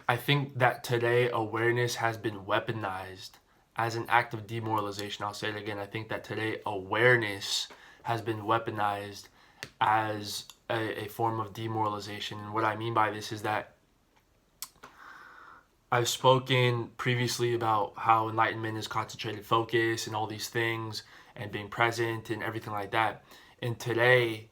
I think that today awareness has been weaponized as an act of demoralization. I'll say it again. I think that today awareness has been weaponized as a form of demoralization. And what I mean by this is that I've spoken previously about how enlightenment is concentrated focus and all these things and being present and everything like that. And today,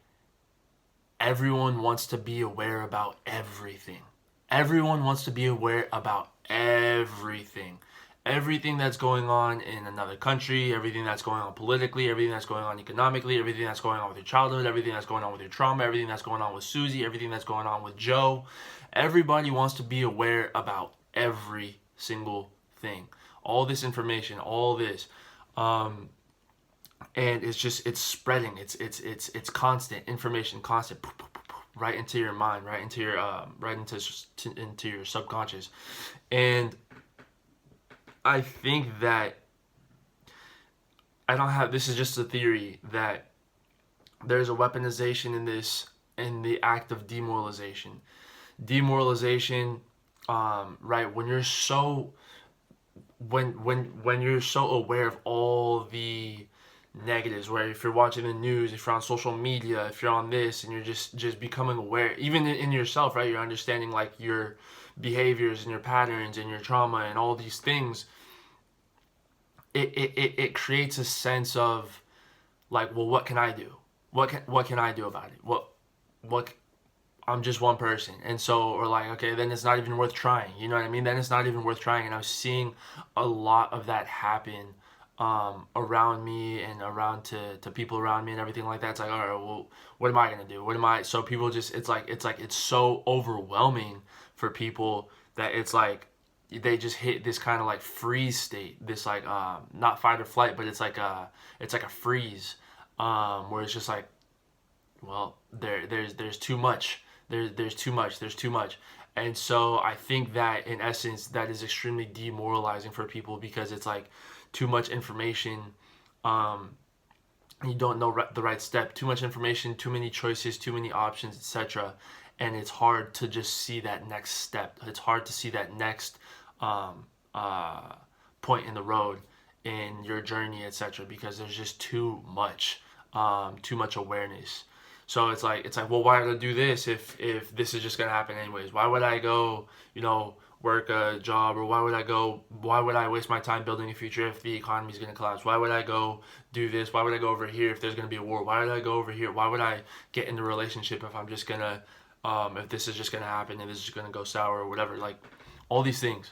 everyone wants to be aware about everything. Everyone wants to be aware about everything. Everything that's going on in another country, everything that's going on politically, everything that's going on economically, everything that's going on with your childhood, everything that's going on with your trauma, everything that's going on with Susie, everything that's going on with Joe. Everybody wants to be aware about every single thing. All this information, all this. And it's spreading. It's constant information, constant, right into your mind, right into your into your subconscious. And I think that I don't have, this is just a theory, that there's a weaponization in this, in the act of demoralization. Demoralization, right, when you're so, when you're so aware of all the negatives, where if you're watching the news, if you're on social media, if you're on this, and you're just becoming aware, even in yourself, right, you're understanding like your behaviors and your patterns and your trauma and all these things, it creates a sense of like, well, what can I do? What can I do about it? What I'm just one person. And so, or like, okay, then it's not even worth trying. You know what I mean? Then it's not even worth trying. And I was seeing a lot of that happen around me and around to people around me and everything like that. It's like, all right, well, what am I gonna do? What am I? So people just, it's so overwhelming for people that it's like they just hit this kind of like freeze state, this like not fight or flight, but it's like a freeze, where it's just like, well, there's too much. There's too much. And so I think that in essence that is extremely demoralizing for people, because it's like too much information. You don't know the right step. Too much information, too many choices, too many options, etc. And it's hard to just see that next step. It's hard to see that next um, uh, point in the road in your journey, etc. Because there's just too much awareness. So it's like, well, why would I do this if this is just gonna happen anyways? Why would I go, work a job, or why would I waste my time building a future if the economy is gonna collapse? Why would I go do this? Why would I go over here if there's gonna be a war? Why would I go over here? Why would I get in a relationship if I'm just gonna, if this is just gonna happen and this is gonna go sour or whatever? Like all these things.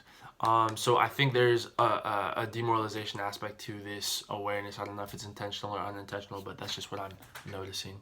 So I think there's a demoralization aspect to this awareness. I don't know if it's intentional or unintentional, but that's just what I'm noticing.